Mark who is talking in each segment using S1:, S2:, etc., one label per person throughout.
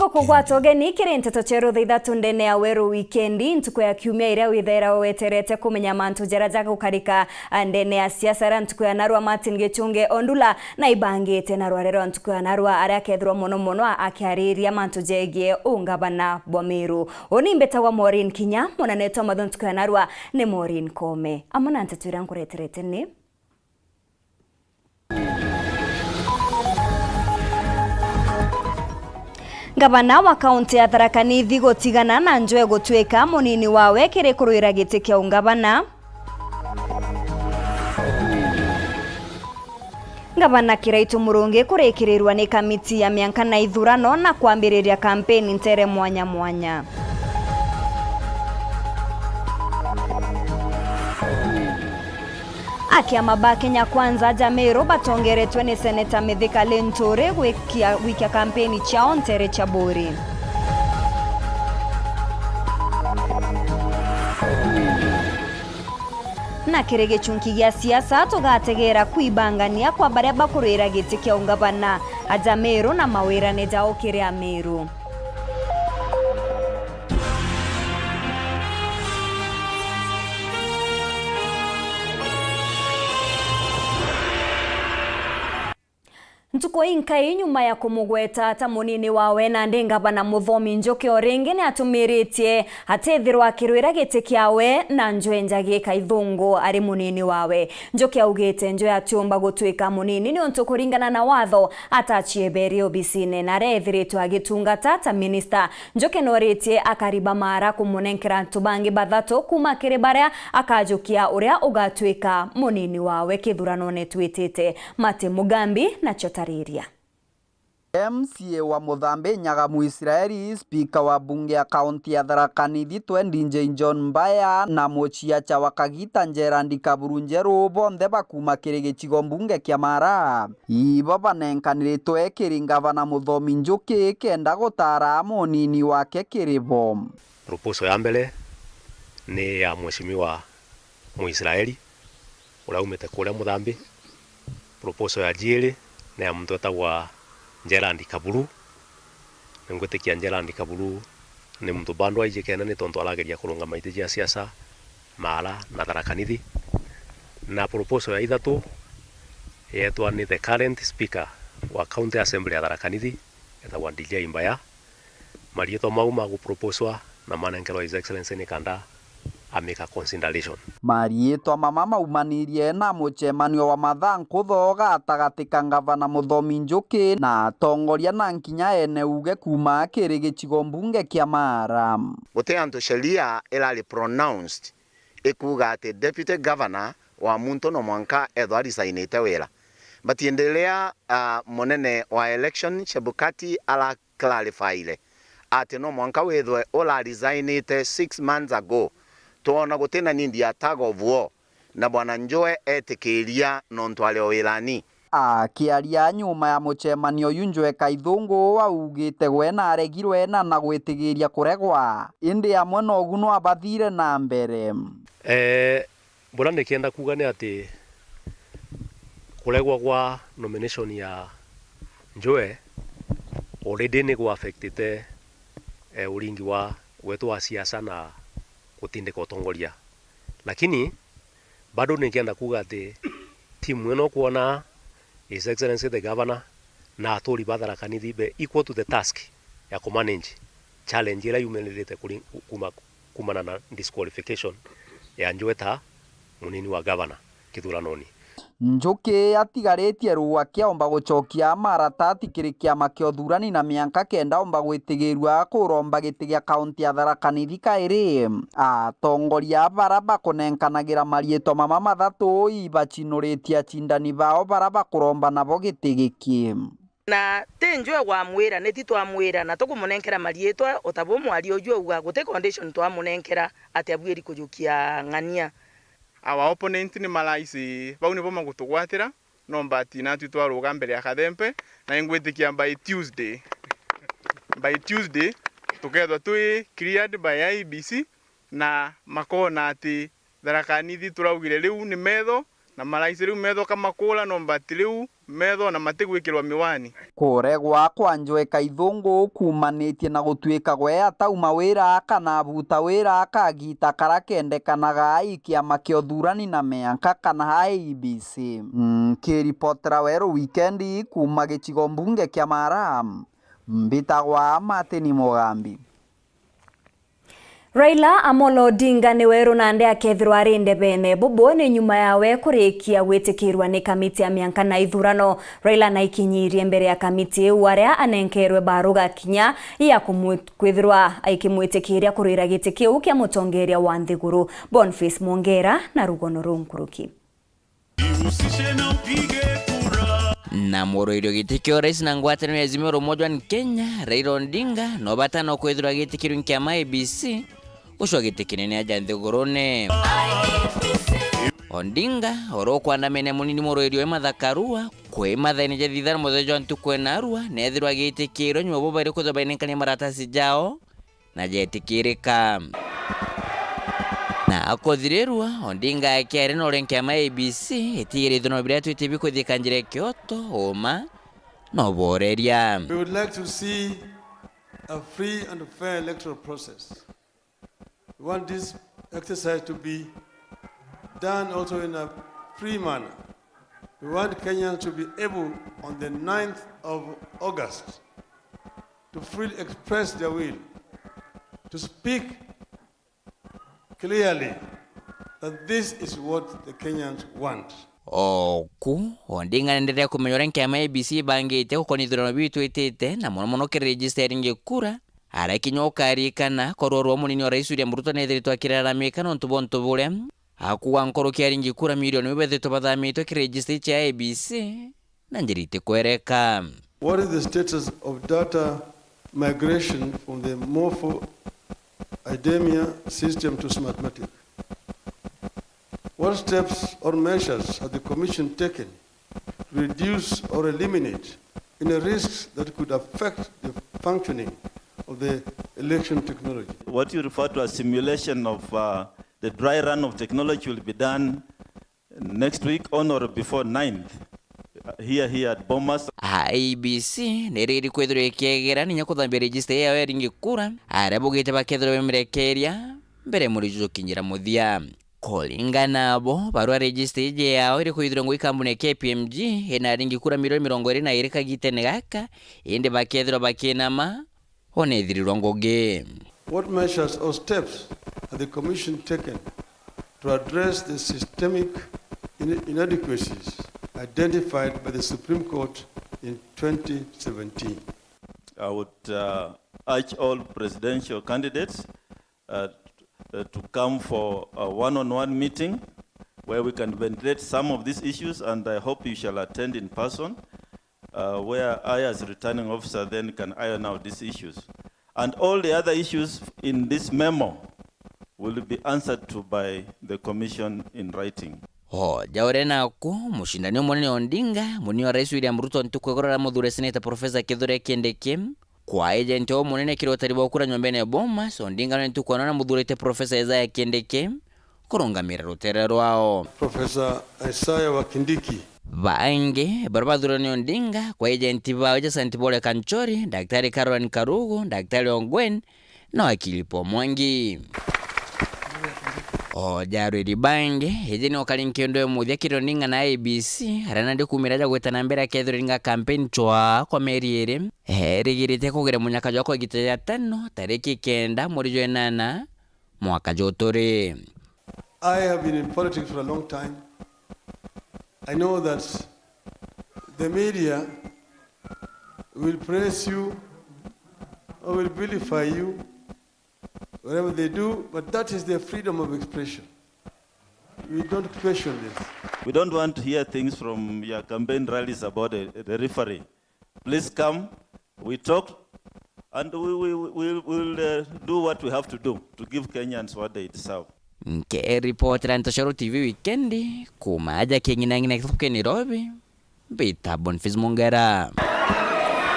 S1: Ngoko gwatogeni kirinteto cheru Ithatu ndene ya Weru Wikendi ntuko ya kiumia iria withera weterete kumenya mantu jaraja gukarika ndene ya siasa ntuko ya narwa Martin Gichunge Ondula na ibangite narwa rero ntuko ya narwa aria kethirwo muno akiariria mantu jegie ungabana bwa Meru oni mbetagwa MAUREEN Kinya monanetwa matho ntuko ya narwa ni MAUREEN Kome amona ntetwira nkureterete ni Gavana wa kaunti ya Thaa nithi gutigana na njwe gutweka munini wawe kiri kuruira giti kia ungavana. Gavana Kiraitu Murungi kurikirirwa ni kamiti ya mianka na ithurano na kwambiriria kampeni ntere mwanya mwanya. Akiama ba Kenya Kwanza Jamero batongeretwe ni Seneta Mithika Lentore wikia kampeni chao ntere chaburi. Na kirege chunki gia siasa tugategera kuibangania kwa baria bakurira giti kia ungavana Jamero na mawira ne jao kiria Meru. Ntuko inkai nyuma ya kumugweta ata munini wawe na ndengavana Muthomi Njoki Orengi ni atumiritie hatethirwa akirwira giti kiawe na njwe njagi kaithungu ari munini wawe. Njoki augite njwe atiumba gutwika munini ni onto kuringana na watho atachie beri obisine na rethiritwa agitungata ta minister. Njoki noritie akariba mara kumunenkera ntubangi bathato kuma kiri baria akajukia uria ugatwika munini wawe kithurano ne twitite Mate Mugambi na Chotariria.
S2: MCA wa Muthambe Nyaga Muisraeli, speaker wa bunge ya kaunti ya Thaa Nithi Twendinje John Mbaya na Mochiacha wa Kagita Njerandi Kaburunjeru bonthe bakuma kiri gicigo mbunge kia Mara. Ibo banenkanirĩtwe kiri Gavana Muthomi Njoki kenda gutara munini wake kiribo.
S3: Proposal ya mbele ni ya mheshimiwa Muisraeli ula umete kule Muthambe. Proposal ya jili na ya mtu etagwa Njerandi Kaburu. Ngwitikia Njerandi Kaburu ni mtu bandu aije kena ni tonto alageria kurunga maiti ya siasa Mara na Thaa Nithi. Na proposal ya Ithatu yetwa ni the current speaker wa county assembly ya Thaa Nithi etagwa DJ Mbaya. Marieto mauma guproposwa na manenkerwa his excellency ni kanda ameka consideration.
S2: Marieto mama maumanirie na muchemanio wa mathaa nkutho gatagati ka Gavana Muthomi Njoki na atongoria na nkinya ene uge kuma kiri gicigo mbunge kia Mara.
S4: Gute antu sheria irari pronounced ikuga ati deputy governor wa muntu no mwanka ethwa resignite wira. Batiendelea monene wa election Chebukati ala clarify ati no mwanka wethwe ola resignite 6 months ago. Tuona gutena nindi ya tag of war na bwana Njoe etikiria nontwale wirani.
S2: Akiaria nyuma ya muchemanio Njwe kaithungu augite gwena aregirwe na gwitigiria kuregwa indi amwe no guno abathire na mbere.
S3: Bora nikienda kuga ni ati kuregwa kwa nomination ya Njoe already ni go affected ulingi wa wetu wa siasa na kutindika utongoria. Lakini bado nikienda kuga ati timu eno kuona his excellency the governor na atori ba Thaa Nithi be equal to the task ya kumanage challenge ila yumelete kumana na disqualification ya Njoe Thaa munini wa governor kithuranoni.
S2: Njoki atigaritie ruwa kiomba gucokia maratati kiri kiama kia uthurani na mianka kenda omba gwitigirwa kuromba giti gia kaunti ya Thaa Nithi kairi. Atongoria bara bakunenkanagira marieto mama mathatu ibachinuritie acindani bao bara bakuromba nabo giti giki.
S5: Na tenjwe wa mwira neti twamwira na tukumunenkera marietwa otabo mwari oju uga gute condition twamunenkera ati abwiri kujukia ngania.
S6: Our opponent ni malaisi bau ni boma gutugwatira no mbati na twitwaruga mbere ya kathempe na ingwitikia by Tuesday tukethwa tui cleared by IBC na makona ati Thaa Nithi turaugire riu ni metho na malaisi riu metho kamakula no mbati riu metho na matigwikirwa miwani.
S2: Kuregwa kwa Njweka Ithungu kumanĩtie na gũtuĩka gwe atauma wĩra kana abuta wĩra akagita karia kendekanaga kĩama kĩa ũthurani na mĩaka kana IEBC. Kĩripotera Weru Wikendi kuma gĩcigo mbunge kĩa Mara, mbitagwa Martin Mugambi.
S1: Raila Amolo Odinga ni Weru nande akethirwa rinde bene bobo ni nyuma yawe kurikia gwitikirwa ni kamiti ya mianka na ithurano. Raila na ikinyirie mbere ya kamiti waria anenkerwe baruga kinya ya kwithirwa aikimwitikiria kurira giti kiu kia mutongeria wa Nthiguru. Boniface Mwongera na Rugono Runkuruki.
S7: Na muroirio gitikio rais na ngwataniro ya Azimio la Umoja wa Kenya Raila Odinga no batano kwithirwa gitikirwa kia IEBC ucwa giti kinene aja Nthigurune. Odinga oro kwandamene munini muroirio mathakarua kwe mathaini ja thithara muthejo ntukwena arua nethirwa gitikirwa nyuma bo bari kuzabainekania maratasi jao na jetikirika. Na akothirerwa Odinga akiare no renke ama IEBC etigire thono bira twitibi kuthika njire Kyoto oma no boreria.
S8: We would like to see a free and fair electoral process. We want this exercise to be done also in a free manner. We want Kenyans to be able on the 9th of August to freely express their will, to speak clearly that this is what the Kenyans want.
S7: Oku Odinga nenderea kumenyora nke ama IEBC bangite kukonithirano bitu itete na mono registering ngekura ara kinyokarikana kororwa munini wa rais William Ruto nethiritwa kiraramika no ntubonto bure akuwa nkoro kiaringi kura milioni wethetwa bathamito kiregister cha IEBC na njirite kwereka.
S8: What is the status of data migration from the morpho idemia system to Smartmatic? What steps or measures has the Commission taken to reduce or eliminate any risks that could affect the functioning of the election technology?
S9: What you refer to as simulation of the dry run of technology will be done next week on or before 9th. Here at Bomas.
S7: IEBC neriri kwethirwa ikiegera ninya kuthambia register ya weringi kura arabugite bakethirwa bemerekeria mbere muri jukinyira muthia. Kulingana abo barua register je yao iri kwithirwa ngui kambuni KPMG ina ringi kura milioni 20 kagitene gaka indi bakethirwa bakinama onethirirwa ngoge.
S8: What measures or steps has the Commission taken to address the systemic inadequacies identified by the Supreme Court in 2017?
S9: I would urge all presidential candidates to come for a one-on-one meeting where we can ventilate some of these issues, and I hope you shall attend in person, where I as returning officer then can iron out these issues. And all the other issues in this memo will be answered to by the Commission in writing.
S7: Jaure naku mushindani munene Odinga munini wa rais William Ruto ntukwegorora muthure Senator Professor Kithure Kindiki kwa agent o munene kirotari bokura nyombene Bomas. Odinga ntukwana muthurite Professor Isaiah Kindiki kurungamira rutere rwao.
S8: Professor Isaiah wa Kindiki
S7: Baange barbathurani Odinga kwa agent bao ja Santibole Kanchori, Daktari Caroline Karugu, Daktari Ongwen na wakili Mwangi. Jaru ribange hejeni wakalinkendo muthia kironinga na IEBC arana ndikumiraja gwetana mbere akethiringa campaign chwa kwa meriere rigirite kugira munyaka joko gite ya 5 tariki 9 mwezi wa 8 mwaka jotore.
S8: I have been in politics for a long time. I know that the media will praise you or will vilify you, whatever they do, but that is their freedom of expression. We don't question this.
S9: We don't want to hear things from your campaign rallies about the referee. Please come, we talk, and we'll do what we have to do to give Kenyans what they deserve.
S7: Nke reporter Ithatu TV Wikendi kumaja kengina ngina kutoka Nairobi. Bita Boniface Mwongera.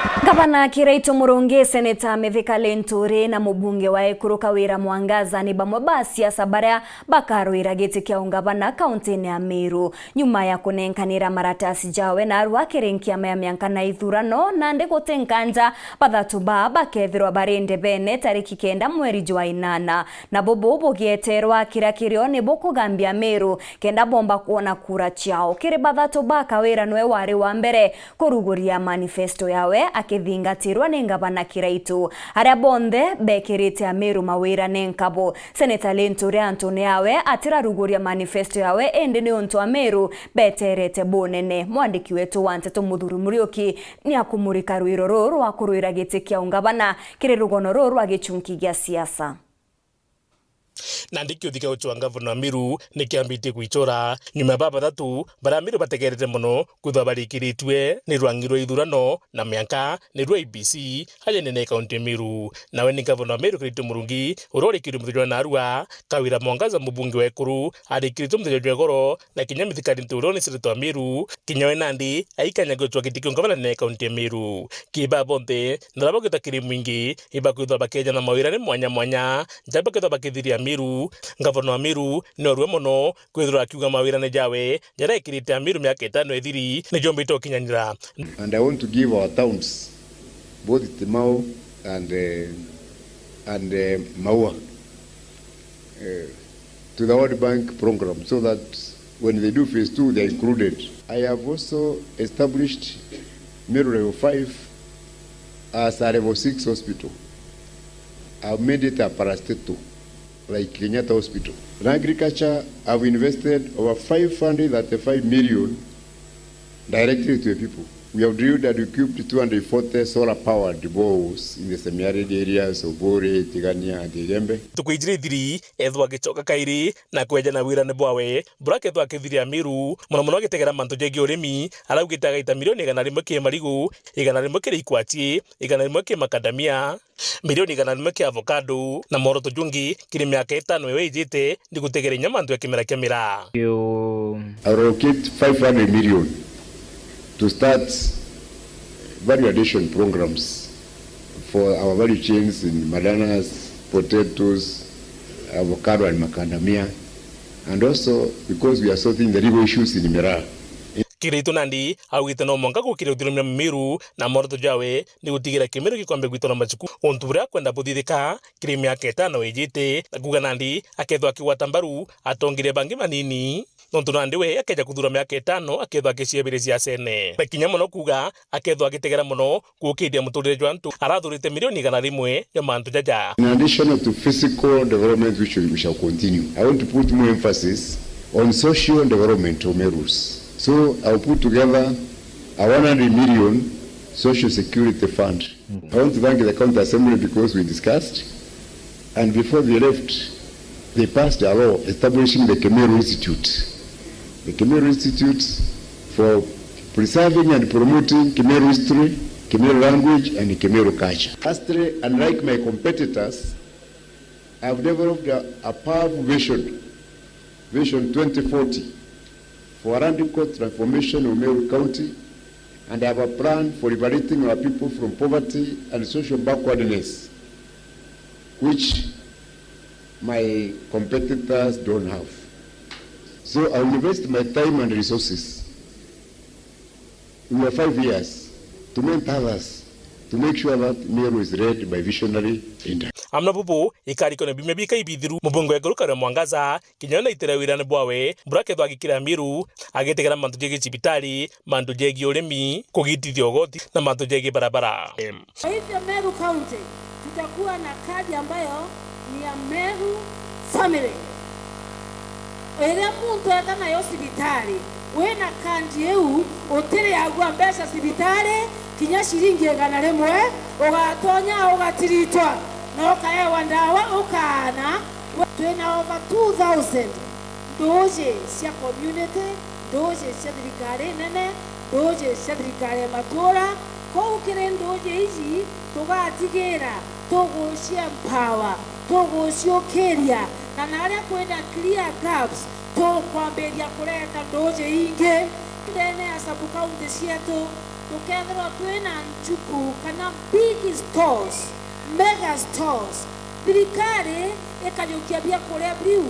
S1: Gavana Kiraito Murungi, Seneta Mithika Linturi na mubunge wa Ekuru Kawira Mwangaza ni bamwe ba siasa baria bakarwira giti kia ungavana kaunti ya Meru nyuma ya kunenkanira maratasi jawe na arua kirinkia mianka na ithurano na ndigutenkanja bathatu ba bakethirwa barinde bene tariki 9 mweri wa 8 na bobo bogieterwa kirakirio ni bokugambia Meru kenda bomba kuona kura chao kiri bathatu ba Kawira nwe wari wa mbere kuruguria manifesto yawe akithingatirwa ni Gavana Kiraito aria bonde bekirite a Meru mawira nenkabo. Seneta Linturi Antoni yawe atiraruguria manifesto yawe ende ni untu a Meru beterete bonene. Mwandiki wetu wa Nteto Muthuri Muriuki ni akumurika rwiro ruru wa kuruira giti kia ungavana kiri rugono ruru wa gichunki gia siasa.
S10: Na ndikio thika uchu Gavana Meru ni kiambite kuichora nyuma baba bathatu bara Meru bategerete muno kutha barikiritwe ni rwangirwa ithurano na mianka ni rwa IBC haje nene kaunti Meru nawe ni Gavana Meru Kiraito Murungi urorikirwe muthenya na Arua Kawira Mwangaza mubunge wa Ekuru arikirite muthenya goro na kinya Mithika Linturi ni Seneta Meru kinyawe Nandi aikanya gutwa gitikio Gavana nene kaunti Meru kiba bonde ndarabo gitakiri mwingi iba kutha bakeja na mawira ni mwanya jaba kutha bakithiria Meru Gavana Meru ni orwe muno kwithira akiuga mawira ne jawe jara ikirite Meru miaka 5 ethiri ni jombito kinyanyira.
S11: And I want to give our towns both Timau and Maua to the World Bank program so that when they do phase 2 they are included. I have also established Meru level 5 as a level 6 hospital. I've made it a parastatal like KINYA Hospital. In agriculture, I've invested over 535 million directly to the people. We have drilled and equipped 240 solar-powered boreholes in the semi-arid areas of Bore, Tigania, and Igembe.
S10: Tukuijiri thiri ethwa gichoka kairi na kweja na wira ne bwawe burake twa kithiria Meru muno gitegera mantu jegi urimi araugitaga ita milioni 100 kia marigu 100 kia ikwati 100 kia macadamia milioni 100 kia avocado na moroto jungi kiri miaka 5 ewe ijite ndigutegera nyamantu ya kimera kia mira.
S11: Allocate 500 million to start value addition programs for our value chains in bananas, potatoes, avocado and macadamia, and also because we are sorting the legal issues in Mera.
S10: Kiraito Nandi augite no monga gukira uthurumia Meru na moroto jawe ni gutigira Kimeru gikombe gwitona machuku ontubura kwenda buthithika kiri miaka 5 ejite kuga Nandi akethwa akiwata mbaru atongire bangi manini nontu Nandi we akeja kuthura miaka 5 akethwa akiciabirecia sene na kinya muno kuga akethwa agitegera muno gukidia muturire jwantu arathurite milioni 100 ya mantu jaja.
S11: In addition to physical development which we shall continue, I want to put more emphasis on social development of Merus. So I'll put together a 100 million social security fund. I want to thank the County Assembly because we discussed, and before they left, they passed a law establishing the Kemeru Institute. The Kemeru Institute for preserving and promoting Kemeru history, Kemeru language, and Kemeru culture. Lastly, unlike my competitors, I have developed a powerful vision 2040, for a radical transformation of Meru County, and I have a plan for liberating our people from poverty and social backwardness, which my competitors don't have. So I will invest my time and resources in the 5 years to mentor others, to make sure that Meru is led by visionary leaders.
S10: Amna bubu ikariko ne bime bika ibithiru mubungo Ekuru Kawira Mwangaza kinyana itira wira ne bwawe burake twa gikira Meru agetegera mantu jegi cibitari mantu jegi urimi kugitithia ogoti na mantu jegi barabara.
S12: Kwa hivyo Meru County tutakuwa na kadi ambayo ni ya Meru family. Ile muntu eka nayo cibitari wena kandi eu utire agwa mbeca cibitari kinya shilingi 100 ugatonya ugatiritwa no kaewa ndawa ukana twina over 2000 doje cia community doje cia thirikari nene doje cia thirikari matura ko ukire doje ici tugatigira tugucia empower tuguciokeria na naria kwenda clear gaps tukwambiria kureta doje ingi ndene ya sub county cietu tukethirwo twina nchuku kana big stores, mega stores. Thirikari ikajukia bia kuria biu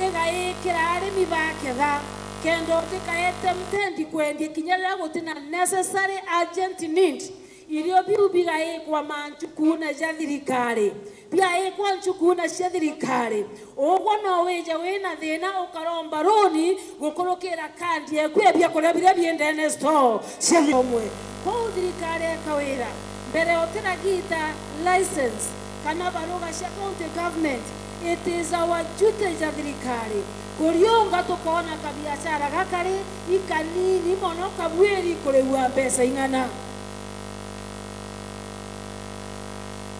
S12: igaikira arimi baketha kendo tikaete mtendi kwendia kinyarira gutina necessary urgent need irio biu bigaikwa manchuku na cia thirikari bia ikwa nchuku na cia thirikari uguo no wija wina thina ukaromba roni gukurukira kandi ekwe bia kuria biria biendene store cia omwe ko thirikari ekawira mbere otira gita license kana baruga cia county government. It is our duty as thirikari kurionga tukona kabiashara gakari ikanini mono kabweri kurewa pesa ingana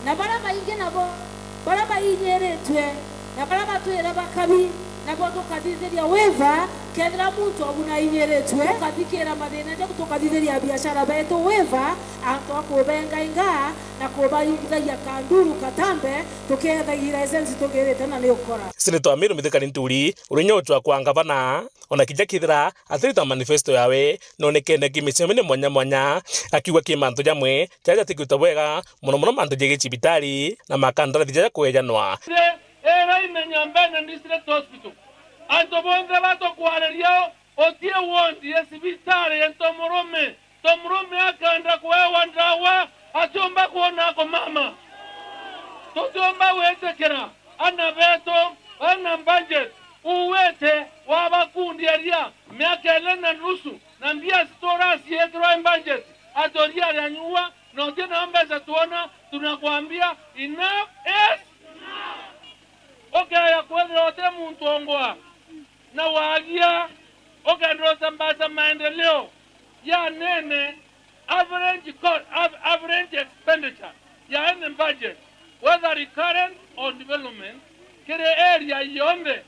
S12: na baraba inge nabo baraba inyeretwe na baraba twera bakabi nabo tukathitheria weva kethira muntu abuna inyeretwe kathikira mathina ndio tukathitheria biashara betu weva anto akubenga inga na kubaithagia kanduru katambe tukethagira essence tugerete na ni ukora
S10: Senator Amiru Mithikari Nturi urinyochwa kwa ngavana ona kija kithira athirita manifesto yawe nonekene kimisemo mwanya mwanya akiwa kimantu jamwe jaja tikuta wega muno mantu jege cibitari na makandara jaja kwejanwa
S13: era imenyambana district hospital anto bonde bato kwarerio otie wondi esibitari entomorome akanda kwewa ndawa achomba kuona ko mama totomba wetekera ana beto ana budget uwete wabakundi aria miaka 4.5 na mbia stora sietro budget atoria yanyua no tena ambeza tuona tunakwambia enough is okay ya kwenda wote muntu ongoa na wagia okay ndo sambasa maendeleo ya nene average expenditure ya any budget whether recurrent or development kire area yonde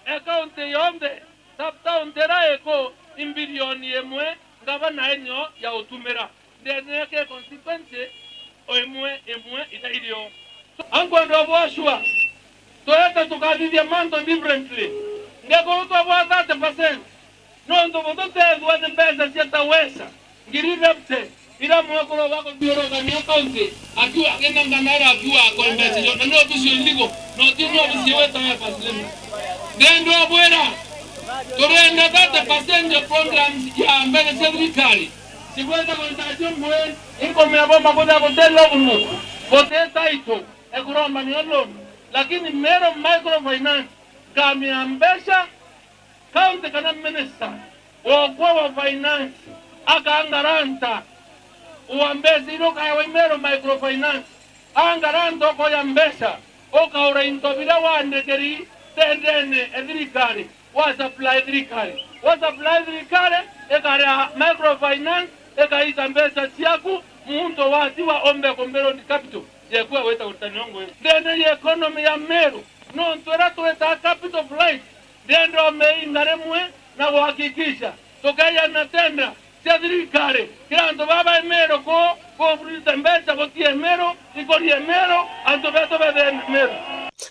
S13: account yonde subtown eko imbilioni emwe ngabana enyo ya utumira ndeneke consequence emwe itairio angondo bwashwa toyeta tukadithia manto differently ngeko utwa 30% no ndo botote duate pesa siataweza ngiripte ila mwakolo wako bioro kani account akiwa agenda nganara akiwa kwa mbese yo ndio bisho ndiko no tino bisiweta ya fasilemu ndendo bwera torenda 30% programs ya mbele serikali siweza kontajo mwe iko meaboma kwa kutelo umu poteta ito ekuromba ni loan lakini mero microfinance kamiambesha county kana minister wa finance akaangaranta uambezi ino kaya mero microfinance angaranta ko yambesha okaura intobira wandekeri tendene edrikari wa supply edrikari ekare microfinance ekaita mbesa siaku muntu watiwa ombe kombero ni capital yekuwa weta utaniongo ndene economy ya Meru no ntwera tuweta capital of life ndendo meingaremwe na kuhakikisha tokaya natenda serikali kiranto baba Meru ko frita mbesa botie Meru ikolie Meru anto beto bede Meru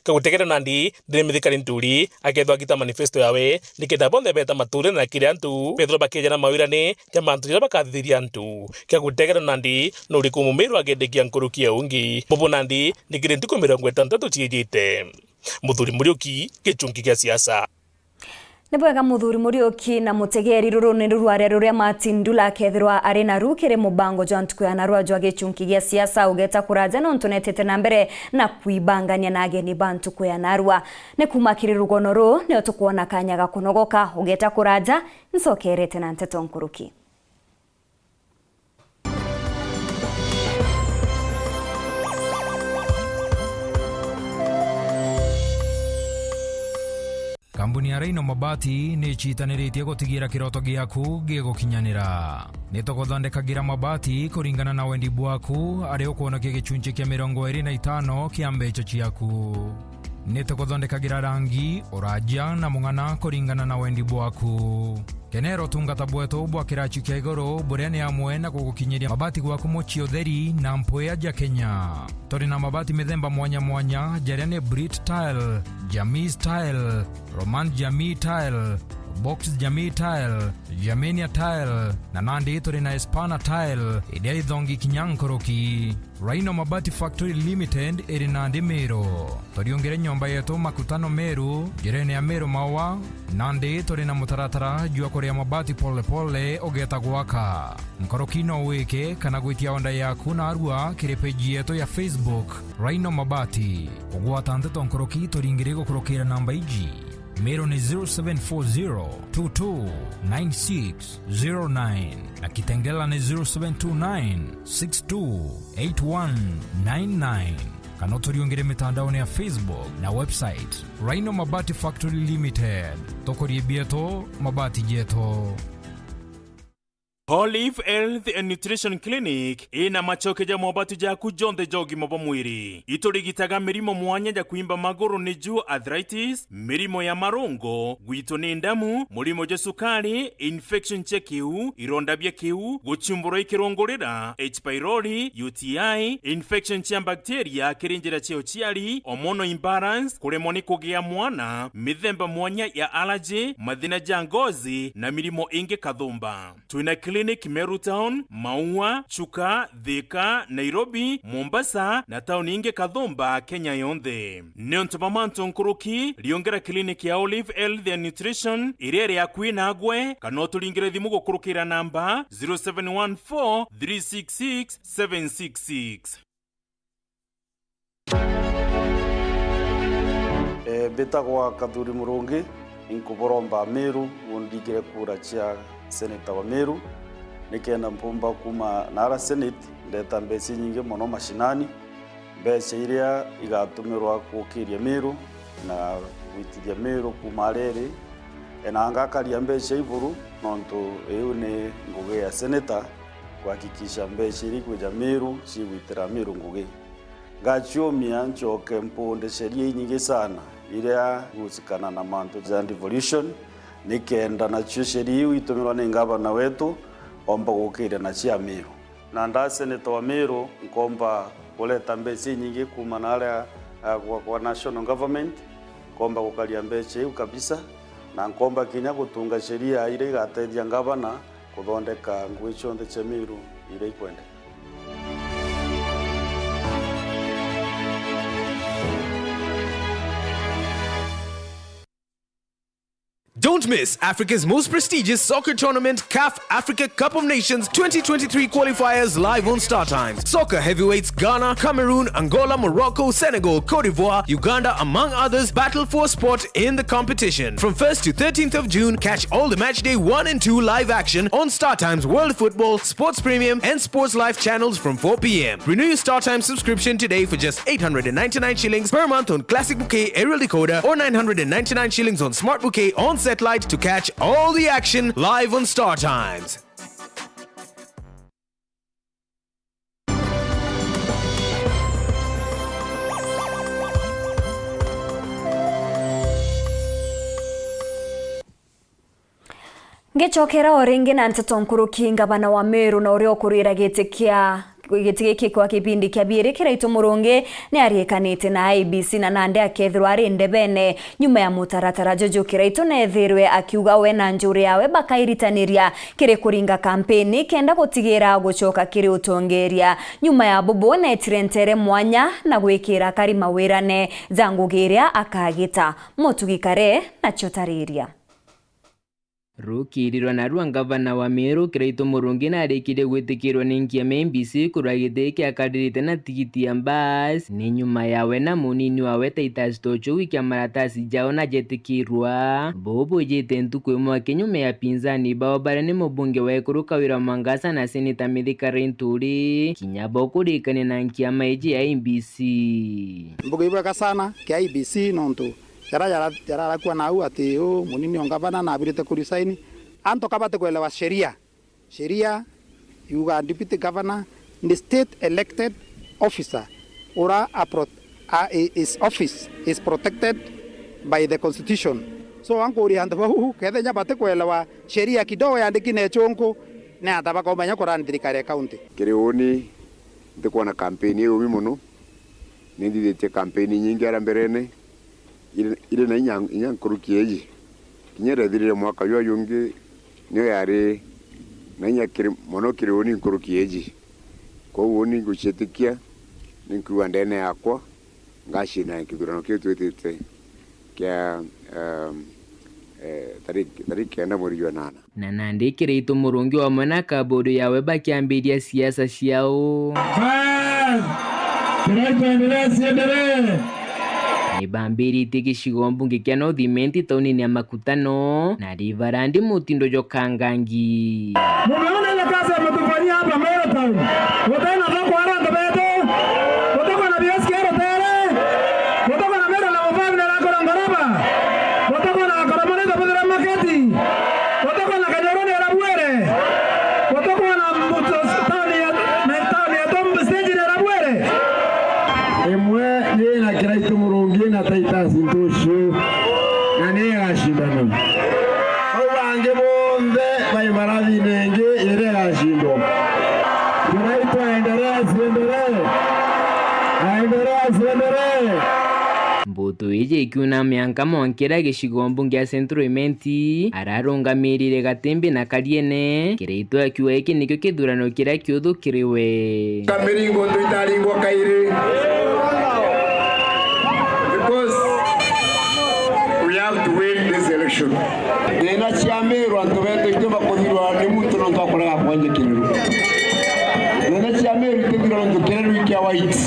S10: kagutegera nandi ndire Mithikari Nturi akethwa kita manifesto yawe nikenda bonde beta mature na kire antu Pedro bakeja na mawirane jamantu jira bakathiria antu kagutegera nandi nuri kumumiru agendekia nkurukia ungi bobo nandi nikire ntuko 60 ciejite muthuri Muriuki gichungi kia siasa
S1: Nebwega muthuri Muriuki na mutegeri rurune rurware ruria matindula kethirwa arena rukire mubango jantuku ya narwa jwa gichunki gia siasa ugeta kuraja no ntunetete na mbere na kuibangania na ageni bantuku ya narwa ne kumakiri rugono ru ne tukuona kanyaga kunogoka ugeta kuraja nsokerete na nteto nkuruki
S14: Kambuni ya Reino Mabati ni chitaniritie gutigira kiroto giaku gigukinyanira. Nituguthondekagira mabati kuringana na wendi bwaku ari ukuona gicunjĩ kia 25 kia mbeca ciaku. Nituguthondekagira rangi, uraja na mung'ana kuringana na wendi bwaku. Kenero tungata bwetu bwa kirachi kia iguru buria ni amwe na gugukinyiria mabati gwaku mochi utheri na mpoya ja Kenya. Tori na mabati mithemba mwanya mwanya jaria ni Brit Tile, Jamii Tile, Roman Jamii Tile, Box Jamii Tile, Jamenia Tile, na Nandi turi na Espana Tile, iria ithongi Kinyankoroki. Rhino Mabati Factory Limited iri Nandi Meru. Toriongere nyomba yetu makutano Meru, jirene ya Meru Maua. Nandi turi na mutaratara jua kuria mabati pole pole ogeta gwaka. Nkoroki no wike kana gwitia onda yaku na arua kiri page yetu ya Facebook Rhino Mabati. Kugwata nteto nkoroki toringire gukurukira namba iji. Meru ni 0740229609 na Kitengela ni 0729628199. Kanotoriongere mitandaoni ya Facebook na website Rhino Mabati Factory Limited. Tokorie bieto mabati jeto.
S15: Olive Health and Nutrition Clinic ina machoke ja mobatu ja kujonde jogi mobo mwiri. Itorigitaga mirimo mwanya ja kuimba maguru niju arthritis, mirimo ya marongo, gwito ni ndamu, mulimo ja sukari, infection chekiu, ironda bya kiu, guchumbura ikirongorera, H. pylori, UTI, infection chia bacteria kirinjira cheo chiari, hormonal imbalance, kuremoni kugea mwana, mithemba mwanya ya allergy, mathina ja ngozi na mirimo inge kathumba. Tuina clinic Meru Town, Maua, Chuka, Thika, Nairobi, Mombasa na town inge Kathumba, Kenya yonthe. Neontomamanto nkoroki liongera clinic ya Olive Health and Nutrition irere ya Agwe kanotulingire thimu gukurukira namba 0714 366 766.
S16: Betagwa Kaduri Murungi inkuboromba Meru wondigire kura chia Senator wa Meru nikenda mpumba kuma nara Senate ndeta mbesi nyingi mono mashinani mbesi iria igatumirwa kukiria Meru na gwitiria Meru kuma reri enanga karia mbesi iburu nonto eyu ni nguge ya Senator kuhakikisha mbesi iri kuja Meru si gwitira Meru nguge gachumia nchoke mpunde sheria nyingi sana iria gusikana na manto za devolution nikenda na chusheri witumirwa ni ngavana wetu omba gukire na cia Meru na nda Senator wa Meru nkomba kuleta mbesi nyingi kuma na kwa national government komba gukaria mbesi kabisa na nkomba kinya gutunga sheria ile igateithia ngavana kuthondeka ngui chonde cha Meru ile ikwenda.
S17: Don't miss Africa's most prestigious soccer tournament, CAF Africa Cup of Nations 2023 qualifiers live on Star Times. Soccer heavyweights Ghana, Cameroon, Angola, Morocco, Senegal, Cote d'Ivoire, Uganda, among others, battle for a spot in the competition. From 1st to 13th of June, catch all the match day 1 and 2 live action on Star Times World Football, Sports Premium, and Sports Live channels from 4 p.m. Renew your Star Times subscription today for just 899 shillings per month on Classic Bouquet Aerial Decoder or 999 shillings on Smart Bouquet on satellite to catch all the action live on Star Times.
S1: Ngechokera oringi na nteto nkuruki ngavana wa Meru na urio kurira gitiki kwa kipindi kia biere kiraito murungi ni ariekanite na IBC na nande akethirwa ari ndebene nyuma ya mutaratara jojo kiraito na ethirwe akiuga we na njuri yawe bakairitaniria kire kuringa kampeni kenda gutigira gucoka kiri utongeria nyuma ya bobo na etirentere mwanya na gwikira kari mawirane zangugiria akagita motugikare na chotariria.
S18: Rukirirwa na rwa ngavana wa Meru kiraito murungi na arikire gwitikirwa ni nkia MBC kuragite kia kadirite na tigiti ya bus ni nyuma yawe na munini wawe Ithatu wiki ya maratasi jao na jetikirwa bobo jete ntuku imwe kinyume ya pinzani bao bare ni mubunge wa Ekuru Kawira Mangasa na seneta Mithika Renturi kinyabo kurikane na nkia maiji ya MBC
S19: mbuge ibweka sana kia IBC nontu yara kwa nau ati munini ongavana na abirite kurisaini anto kabate kuelewa sheria you are deputy governor the state elected officer ora his office is protected by the constitution so anko uri andabahu kede nyabate kuelewa sheria kidogo yandikine chonko na atabaka omanya korani thirikari county
S11: kirioni ndikuwa na kampeni yo muno nindithite kampeni nyingi ara mberene ile na inyankurukie kinyere thirire mwaka yo yungi niyo yari nanya kiri mono kiri oni nkurukieji ko woni guchetikia ninkuwa ndene yakwa ngashina kidurano kitwetete kya tariki enda mweri wa 8
S18: na nandikire itu murungi wa mwana kabodo yawe bakiambiria siasa ciao nibambiri tikishigo mbunge kya North tauni ya makutano na Rivarandi Mutindo Jokangangi.
S20: Mumeona ile kazi ametufanyia hapa Meru Town. Wataenda kwa haraka beto. Watakuwa na biaski hapo tele. Watakuwa na Meru na wafamu na lakora ngaraba. Watakuwa na karamani za pesa marketi. Watakuwa na kanyoroni ya Rabwere. Watakuwa na mutostani ya Tom stage ya Rabwere. Emwe ni na kiraitu murungi na taita sintoshu. Na ni ashindano. Owange bonde bai maradhi nenge ire ashindo. Kiraitu aendelee.
S18: Mbuto ije ikiuna mianka monkera gishigo mbunge ya Central Imenti ararungamirire Gatembe na Kariene kiraitu akiwa iki nikyo kidurano kira kyuthukiriwe
S20: Kamiringo tuitaringwa kairi because we have to win this election. Nena chiameru antoveto itumba kuthirwa ni muntu no twakoraga kwanje kiriru. Nena chiameru itumba no kiriru ikia white.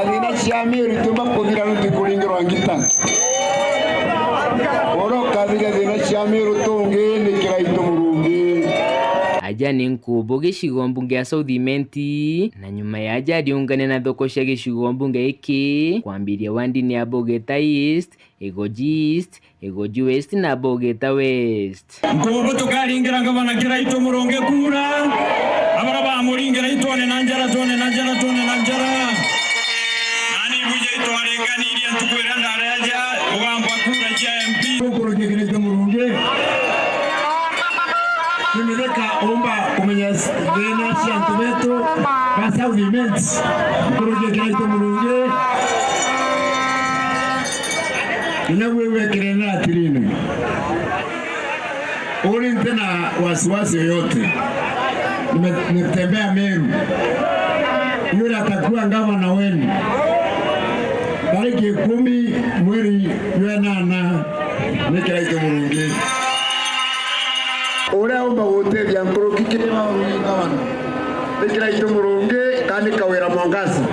S20: Nena chiameru itumba kuthirwa no kuringirwa ngita. Oro kathira nena chiameru tungi ni kiraitu murungi.
S18: Aja ni nkubo gishigo mbunge ya South Imenti na nyuma ya aja diungane na thoko cia gishigo mbunge iki kwambiria wandini ya Bogeta East, Egoji East, Egoji West na Bogeta West.
S20: Nkubo tukaringira ngabana kiraitu murungi kura abara ba muringira itone nanjara tone nanjara nani buje itwarenganiria tukwira ndaraja ugamba kura cha MP kuro kiraitu murungi Nimeleka omba kumenya vena shantu betu basa udiments kuroje kiraitu murungi inawewe kirena atirine uri tena wasiwasi yoyote nimetembea Meru yule atakuwa gavana wenu tariki 10 mwezi wa 8 ni kiraitu murungi Ora omba gutethia nkuru kikiri maurungi gavana nikiraitu murungi kandi kawira mwangaza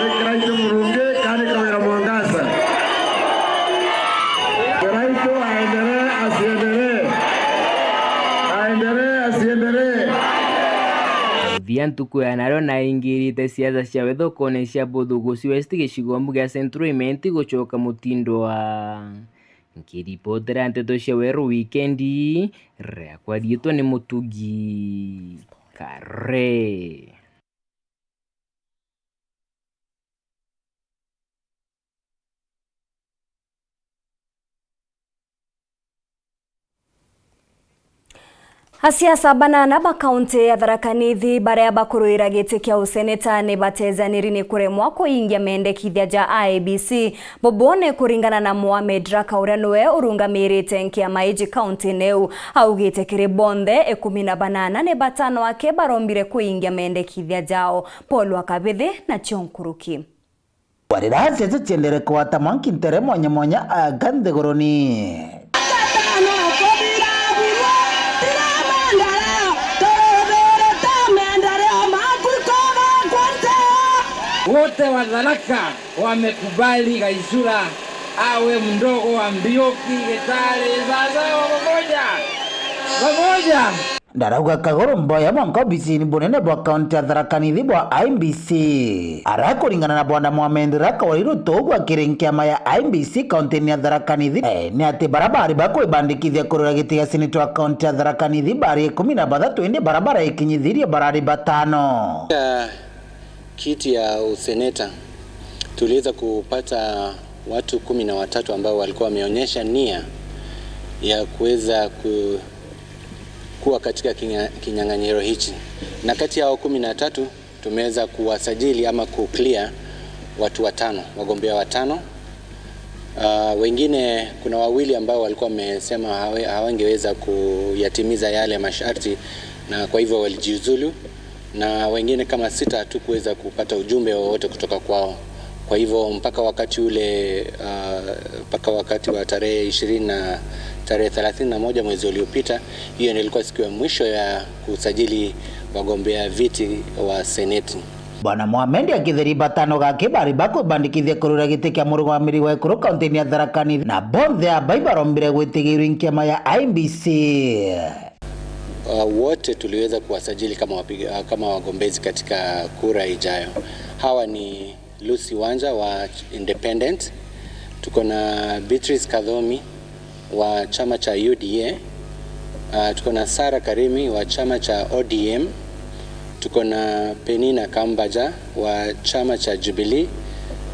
S20: nikiraitu murungi kandi kawira mwangaza kiraitu asiendelee
S18: Viantu naro na ingirite siasa cia wethokone cia Buthugusi West gishigo mbunge ya Central Imenti gucoka Mutindo wa Nkiripotera nteto cia Weru Wikendi rekwa rietwa ni Mutugi Kare.
S1: Asiasa banana ba kaunti ya Tharaka Nithi baria bakuruira giti kia useneta ni batezaniri ni kuremwa kuingia mendekithia ja IEBC bobone kuringana na Mohamed Raka uria niwe urungamirite nkia maiji kaunti neu augite kiri bonde 18 ni batano ake barombire kuingia mendekithia jao. Paul Wakabithi na Chonkuruki
S21: warira sese chendere kwata mwanki ntere monya agande goroni
S22: wote wa Tharaka wamekubali Gaisura awe mdogo wa Mbioki Getare sasa pamoja
S21: Ndarauga kagoro mboya mwanka bisini bonene bwa kaunti ya Tharaka Nithi bwa IEBC arakuringana na bwana Mohamed Raka wairu togwa kirenkia maya IEBC kaunti ya Tharaka Nithi ni ati barabara bako ibandikithia kurura gitiga seneta wa kaunti ya Tharaka Nithi bari 13 ende barabara ikinyithiria barari batano
S23: kiti ya useneta tuliweza kupata watu 13 ambao walikuwa wameonyesha nia ya kuweza kuwa katika kinyang'anyiro hichi, na kati yao 13 tumeweza kuwasajili ama kuclear watu 5, wagombea 5, Wengine kuna wawili ambao walikuwa wamesema hawangeweza kuyatimiza yale masharti na kwa hivyo walijiuzulu, na wengine kama 6 hatukuweza kupata ujumbe wowote kutoka kwao. Kwa hivyo mpaka wakati wa tarehe 20 na tarehe 31 mwezi uliopita, hiyo ndio ilikuwa siku ya mwisho ya kusajili wagombea viti wa seneti.
S21: Bwana Mohamed akithiri batano gake bari bakubandikithia kurura giti kia murũgamĩrĩri wa Ekuru kaunti ya Tharaka Nithi na bonthe abai barombire gwitigirwo nkiama ya IEBC.
S23: Wote tuliweza kuwasajili kama wagombezi katika kura ijayo. Hawa ni Lucy Wanja wa Independent, tuko na Beatrice Kadhomi wa chama cha UDA, tuko na Sara Karimi wa chama cha ODM, tuko na Penina Kambaja wa chama cha Jubilee,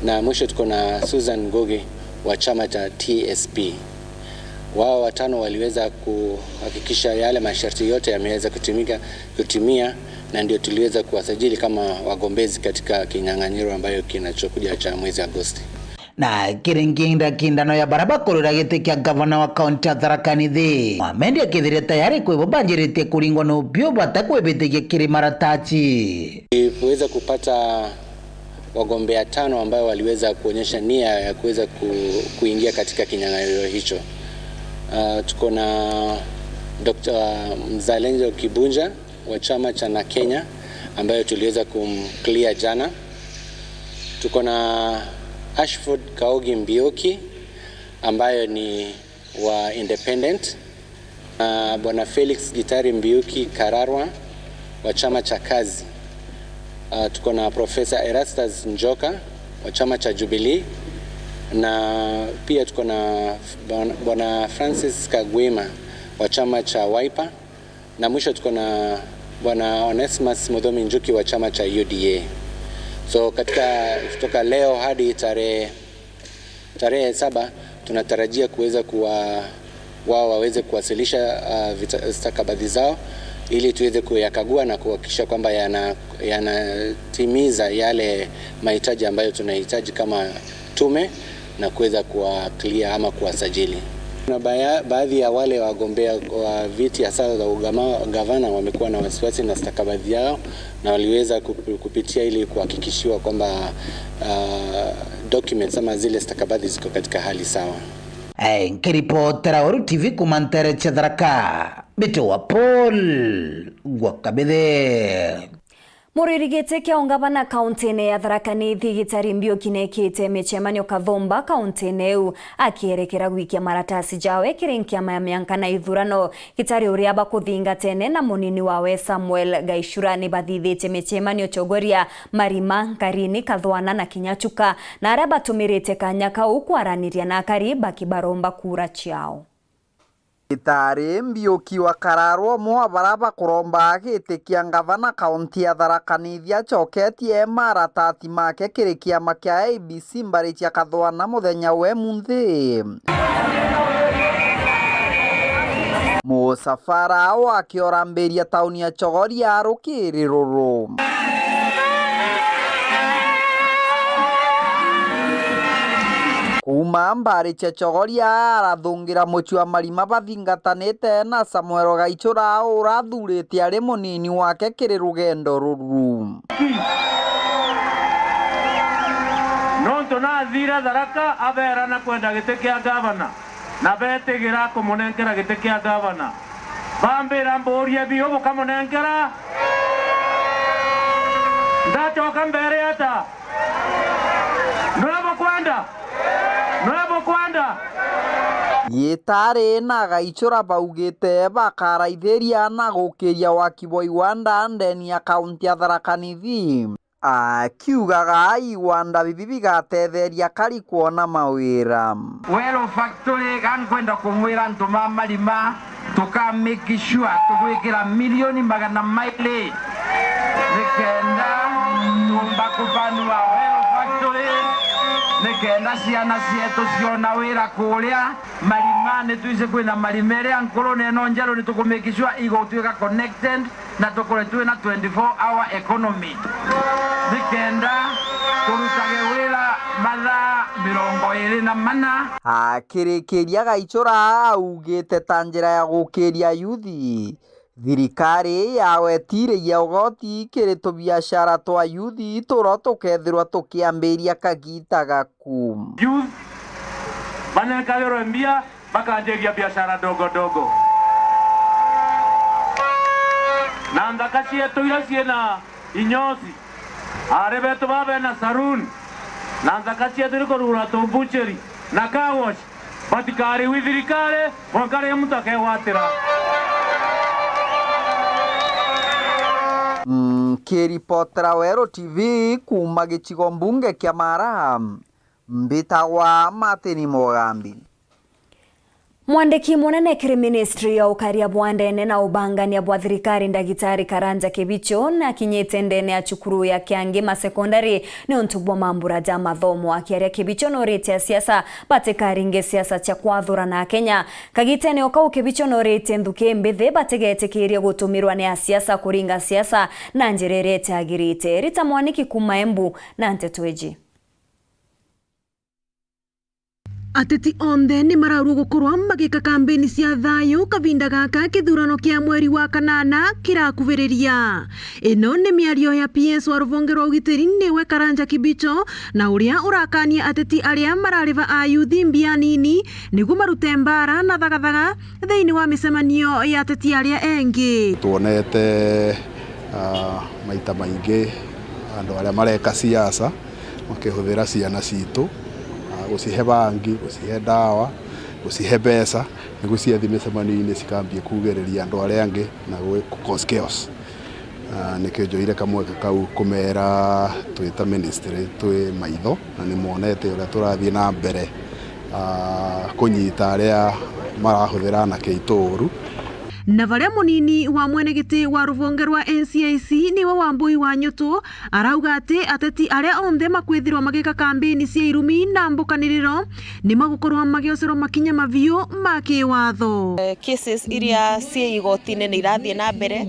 S23: na mwisho tuko na Susan Ngugi wa chama cha TSP. Wao watano waliweza kuhakikisha yale masharti yote yameweza kutimia, na ndio tuliweza kuwasajili kama wagombezi katika kinyang'anyiro ambayo kinachokuja cha mwezi Agosti.
S21: Na kiringinda kindano ya baraba kurura giti kia gavana wa kaunti ya Tharaka Nithi Mohamed akithire tayari kwibobanjiritie kuringwa na ubio batakwibitikia kiri maratachi.
S23: Tuweza kupata wagombea 5 ambao waliweza kuonyesha nia ya kuweza kuingia katika kinyang'anyiro hicho. Tuko na Dr. Mzalendo Kibunja wa chama cha na Kenya ambayo tuliweza kumclear jana. Tuko na Ashford Kaogi Mbioki ambayo ni wa Independent, Bwana Felix Gitari Mbioki Kararwa wa chama cha Kazi. Tuko na Professor Erastus Njoka wa chama cha Jubilee, na pia tuko na Bwana Francis Kagwema wa chama cha Wiper, na mwisho tuko na Bwana Onesmus Mudhomi Njuki wa chama cha UDA. So kutoka leo hadi tarehe 7 tunatarajia kuweza wao waweze kuwasilisha stakabadhi zao ili tuweze kuyakagua na kuhakikisha kwamba yanatimiza yale mahitaji ambayo tunahitaji kama tume na kuweza kuwaclear ama kuwasajili. Na baadhi ya wale wagombea wa viti hasa za gavana wamekuwa na wasiwasi na stakabadhi yao, na waliweza kupitia ili kuhakikishiwa kwamba documents ama zile stakabadhi ziko katika hali sawa.
S21: Nkiripotera Weru TV kumantere cha Tharaka, Bito wa Paul Gwakabethe.
S1: Muririgite kia ungavana kaunti ya Tharaka Nithi Gitari Mbioki nekite michemanio kathomba kaunti neu akierekera gwikia maratasi jawe kirinkia mamianka na ithurano. Gitari uriaba kuthinga tene na munini wawe Samuel Gaishura ni bathithite michemanio chogoria Marima, Nkarini, Kathwana na Kinyachuka, na araba tumirite kanya kau kwaraniria na akari bakibaromba kura ciao.
S2: Gitari Mbioki wa Kararwo baraba kuromba giti kia gavana kaunti ya Tharaka Nithi acoketie maratati make kiri kiama kia IEBC mbari cia Kathwana muthenya we munthi. Musafara wakiorambiria tauni ya Chogoria rukiri ruru. Kuma mbari cia Chogoria arathungira muchu wa Marima bathingatanite na Samuel Gaishura urathurite ari munini wake kiri rugendo ruru.
S13: Nonto na thira Tharaka abera na kwenda giti kia gavana na betigira kumunenkera giti kia gavana bambira mboria bio bukamunenkera ndachoka mbere ata Nwebo kwenda
S2: Gitari na Gaishura baugite bakaraithĩria na gukiria wakiboi wa ndani ya kaunti ya Tharaka Nithi. Akiugaga iwanda bibi gatetheria kari kuona mawira.
S22: Weru factory gankwenda kumwira ntuma Marima tuka make sure tugwikira milioni magana maili nikenda nyumba kupanua Weru factory nikenda ciana cietu ciona wira kuria Marima nituice kwina Marima ria nkuru neno njeru nitukumikishwa igotwika connected na tukore twina 24-hour economy nikenda turutage wira mathaa 24
S2: akĩrĩkĩria Gaichũra augĩte ta njĩra ya gũkĩria yuthi thirikari yawetĩrĩire ũgoti kĩrĩ tũbiacara twa yuthi tũrĩa tũkethirwo tũkĩambĩria kagita gaku.
S13: Youth banekagĩrwo mbia bakanjĩria biashara dogo dogo na ndaka cietu iria ciena inyosi arĩ betu babe na saloon na ndaka cietu nĩ kũrugũra tũbucheri na car wash batikari wi thirikari mwakari mũndũ akegwatĩra.
S2: Kĩripotera Weru TV kuma gĩcigo mbunge kĩa Mara mbĩtagwa Martin Mogambi.
S1: Mwandiki munene kiri ministry ya ukaria bwandene na ubangania bwa thirikari Ndagitari Karanja Kibicho na kinyite ndene ya cukuru ya Kiangima Secondary ni untubwa mambura ja mathomo akiaria Kibicho no rete ya siasa batekaringe siasa cha kwathura na Kenya kagite ne okau Kibicho no rete nduke mbethe bategetekiria gutumirwa ne siasa kuringa siasa na njirerete agirite Rita Mwaniki kuma Embu na Ntetweji.
S3: Ateti onde ni mararu gukorwa magika kampeni cia thayo kavinda gaka kithurano kia mweri wa kanana kirakuviriria. Ino ni miario ya PS wa ruvonge rwa ugitiri niwe Karanja Kibicho na uria urakania ateti aria marariva a yuthi mbia nini niguo marute mbara na thagathaga thiini wa micemanio ya ateti aria engi.
S4: Tuonete maita maingi andu aria mareka siasa makihuthira ciana citu gucihe bangi gucihe dawa gucihe pesa niguo ciathi micemanio-ini cikambie kugereria andu aria angi na cause chaos. Nikio njoire kamweke kau kumera twita ministry twi maitho na ni monete uria turathie na mbere kunyita aria marahuthira na keitoru.
S3: Na varia munini wa mwenegiti wa ruvonge rwa NCIC niwe Wambui wa Nyutu arauga ati ateti aria onthe makwithirwa magika kampeni cia irumi na mbukaniriro ni magukorwa magiocerwa makinya mavio ma kiwatho.
S5: Cases iria cie igoti-ini ni irathie na mbere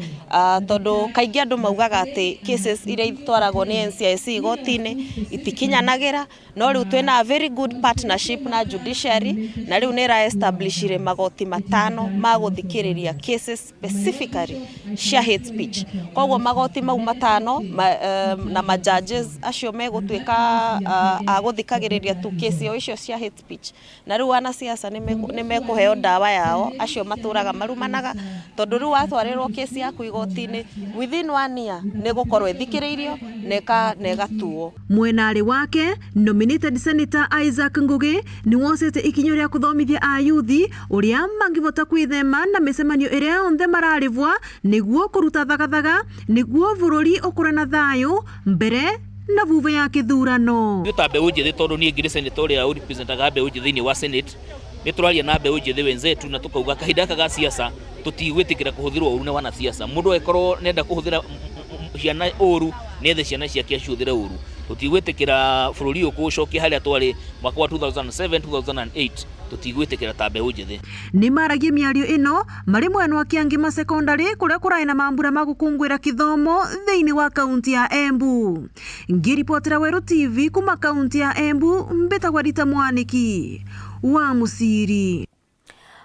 S5: tondu kaingi andu maugaga ati cases iria itwaragwo ni NCIC igoti-ini itikinyanagira no riu twina very good partnership na judiciary na riu ni ra establishire magoti matano ma guthikiriria cases specifically cia hate speech. Koguo magoti mau matano na ma judges acio megutwika a guthikagiriria tu case icio cia hate speech na riu ana siasa ni mekuheo dawa yao acio maturaga marumanaga tondu riu watwarirwo case yaku igoti-ini within 1 year ni gukorwo ithikiriirio nega tuo.
S3: Mwenari wake nominated Senator Isaac Ngugi ni wosete ikinyo ria kuthomithia a yuthi uria mangivota kwithema na micemanio iria onthe mararivwa niguo kuruta thagathaga niguo bururi ukure na thayo mbere na vuva ya kithurano.
S24: Yuta mbeũ njithi tondu ni ngiri senator ya representaga mbeũ njithi thiini wa senate ni turaria na mbeũ njithi wenzetu na tukauga kahinda ka siasa tutigwitikira kuhuthirwo uru ne wana siasa. Mundu ekorwo nenda kuhuthira ciana uru nethe ciana ciake ciuthire uru tutigwitikira bururi ukucokia haria twari mwaka wa 2007 2008 tutigwitikira ta mbeũ njithi.
S3: Ni maragie miario ino mari mwena wa Kiangima Secondary kuria kurai na mambura magukungwira kithomo thiini wa kaunti ya Embu. Ngiripotera Weru TV kuma kaunti ya Embu mbetagwa Rita Mwaniki wa Musiri.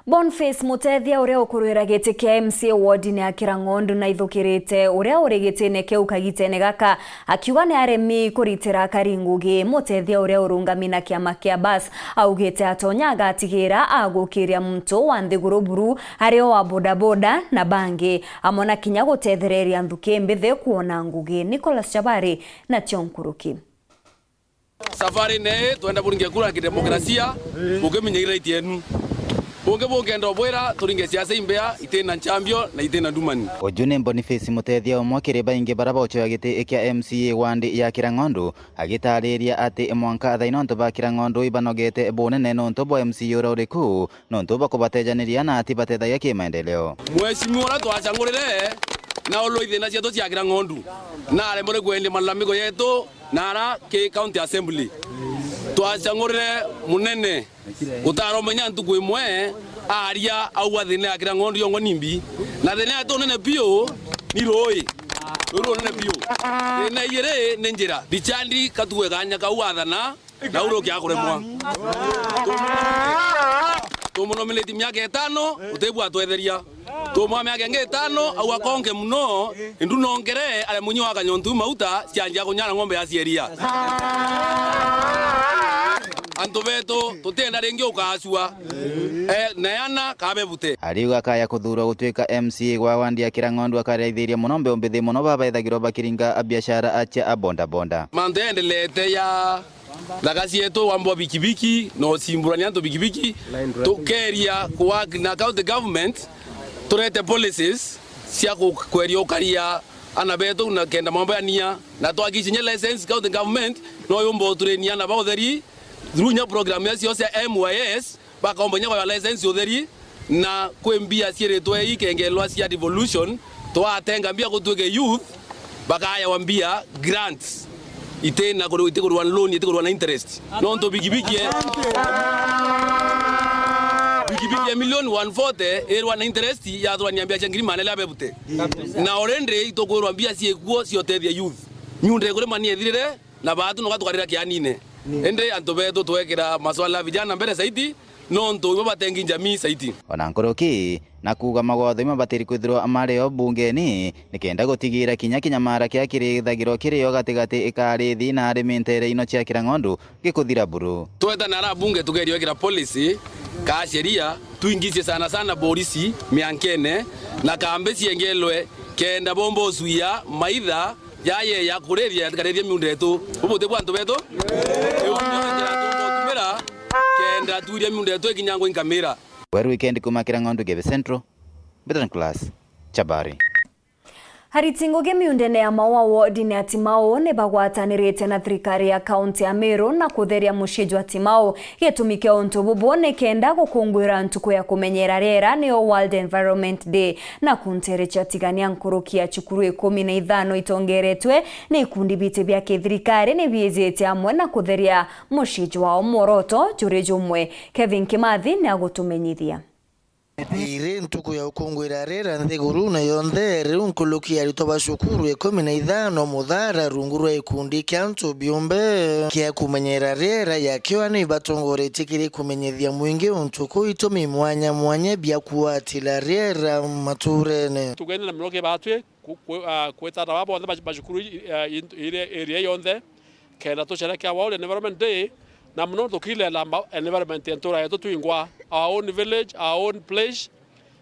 S1: Boniface Mutethia uria ukurwira giti kia MCA ward-ini ya Kirangondu na ithukirite uria uri gitine kiu kagitene gaka akiuga ni aremi kuritira Karingugi. Mutethia uria urungamina kiama kia bas augite atonya agatigira agukiria muntu wa nthiguru buru ario wa bodaboda na bangi amona kinya gutethereria nthuki mbithe kuona Ngugi. Nicholas Chabari na Chonkuruki.
S25: Safari ne twenda buringe kura kidemokrasia mugeminyigira itienu bonge ndo bwera turinge siasa imbea itena champion na itena dumani.
S26: Ojune Boniface Mutethia omwakire bainge baraba ocho agite ekia MCA wandi ya Kirangondu agitariria ati mwanka thainonto ba Kirangondu ibanogete bonene nonto bo MCA ura uriku nonto bakubatejaniria na ati batethagia kimaendeleo.
S25: Mheshimiwa twachangurire na oloithe na cia cia Kirangondu na ale more gwende malalamiko yetu nara ke county assembly twachangurire munene utaromenya ntuku imwe aria auwa thine ya Kirangondu yongo nimbi na thine ya tonene bio ni roi nene yere nenjira dichandi katuwe ganya kauwathana na uro kia kuremwa tumunominate miaka 5 utebu atwetheria tumwa miaka 5 au akonge muno indu nongere ale munyi wa kanyontu mauta cianja kunyara ng'ombe ya cieria antu beto tutenda ringi ukasua neana kabe bute
S26: ariuga kaya kuthurwo gutuika MCA gwa Wandi ya Kirang'ondu akareithiria muno mbeumbithi muno baba ithagirwo bakiringa biashara acha abonda bonda
S25: mandendelete ya Lagasi yetu wambo bikibiki no simburani anto bikibiki tukeria kwa na county government turete policies cia kwerio karia anabeto na kenda mambo ya nia na twagicinye license county government no yombo turenia na baotheri through program ya ciose MYS bakombonya kwa license otheri na kwembia ciretwe ikengelwa cia devolution twatenga mbia gutweke youth bakaya wambia grants itena kurwa loan kurwa na interest no ndo bigibigi bigibigi million 140 erwa na interest ya thwa niambia changiri manela bebute na orendre itokurwa mbia ciekuo ciotethia youth nyunde kure mani ethirire na batu no gatukarira kianine ende antobeto twekera maswala vijana mbere saiti no ndo batengi jamii saiti
S26: ona nkoroki na kuga magotho mabatiri kwithirwo amareo bungeni nikenda gutigira kinyamara kia kirithagirwo kirio gatigati ikarithi na arimintere ino cia Kirang'ondu gikuthira buru
S25: tweta na bunge tugerio kira policy ka sheria tuingizie sana polisi miankene na kambe ciengelwe kenda bombo suya maitha yaye ya kureria kareria miundetu ubote bwantu beto tumira kenda turia miundetu kinyango inkamera
S26: Weru Wikendi kuma Kirang'ondu Gebe Central Betran Class Chabari
S1: Haritingoge miundene ya maua wodi ya Timao ne bagwatanirite na thirikari ya kaunti ya Meru na kutheria mushiju wa Timao yetumike onto bubone kenda gukungwira ntuko ya kumenyera rera ni World Environment Day na kunterecha tigania nkurukia chukuru 15 itongeretwe ni ikundi bite bya thirikari ni biezete amwe na kutheria mushiju wa Moroto jurejumwe Kevin Kimathi na gutumenyithia
S6: ire ntuku ya ukungwira rera nthiguru na yonthe riunkulukia ritoba shukuru 15 muthara rungurwa ikundi kya ntu biumbe kia kumenyera rera yakio ni batongorete kiri kumenyethia mwingi ntuku itumi mwanya bya kuatila rera maturene
S7: tugenda na mroke batwe kwetara wabo bashukuru ire area yonthe kenda to shereka World Environment Day na mno tukile la environment entura yetu tuingwa our own village our own place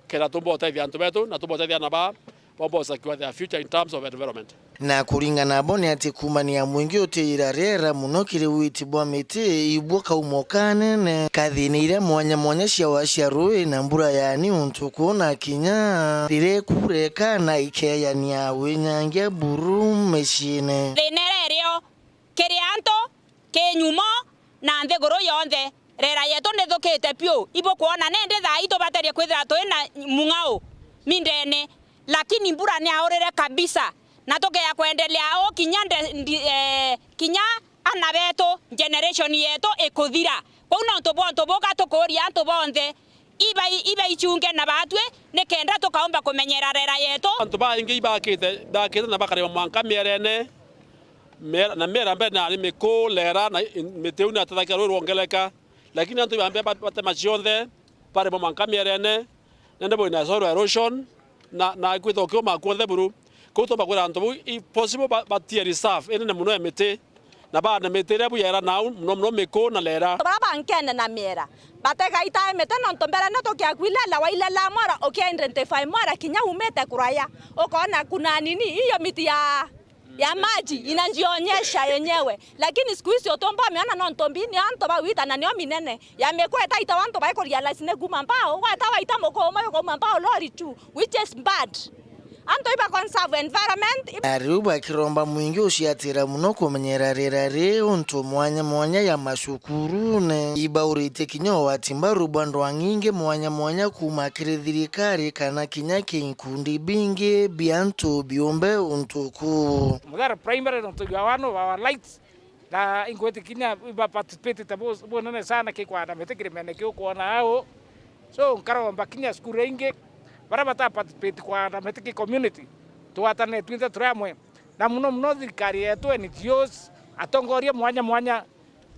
S7: kena tumbo taithia ntubetu na tumbo taithia naba bombo secure their future in terms of environment
S6: na kuringana bone ati kumania mwingi utira rera muno kiri witibwa miti ibwoka umokane ne kathinire mwanya cia wacia rui na mbura yani untuku na kinya dire kureka na ikeyania winyange buru meshine
S8: thinererio kirianto kenyumo na nthiguru yonthe rera yetu nithukite piu ibo kuona nende thaa ito baterie kwithira twina mung'ao mindene lakini mbura ni aurire kabisa na tugeya kuendelea o kinya anabeto generation yetu ikuthira kuna ntobo boga tukuria nto bonthe iba ichunge na batwe nikenda tukaomba kumenyera rera yetu
S7: anto ba ingi ibakite na bakare mwanka mierene na mera mbe na miko lera na meteuna tataka ruongeleka lakini antu bambe batema cionthe pare mwanka mierene nende boina zoro erosion na kwito kyo makwothe buru kuto bagura antu possible batie reserve ene muno emete na ba na metere bu yera na muno miko na lera
S8: baba nkene na miera bateka ita emete no ntombera no tokia kwila waila la mara okay identify mara kinya umete kuraya ukaona kuna nini hiyo miti ya maji inajionyesha yenyewe lakini siku hizi otomba ameona no ntombi ni anto ba wita na nio minene yamekuwa ita wanto ba iko realize ne guma mbao wa tawa ita moko mbao lori tu which is bad anto iba conserve environment
S6: aruba kiromba mwingi uciatira muno kumenyera rera ri untu mwanya ya mashukuru ne iba urite kinyo watimba rubando wanginge mwanya kumakire thirikari kana kinya kinkundi bingi biantu biumbe untuku
S9: mudara primary no tugawano wa lights na ingwete kinya iba participate tabos bonane sana kwa na metekire menekio kuona hao so nkaromba kinya skuru inge barabata participate kwa na metiki community tuatane twinze turamwe na muno thirikari yetu NGOs atongoria mwanya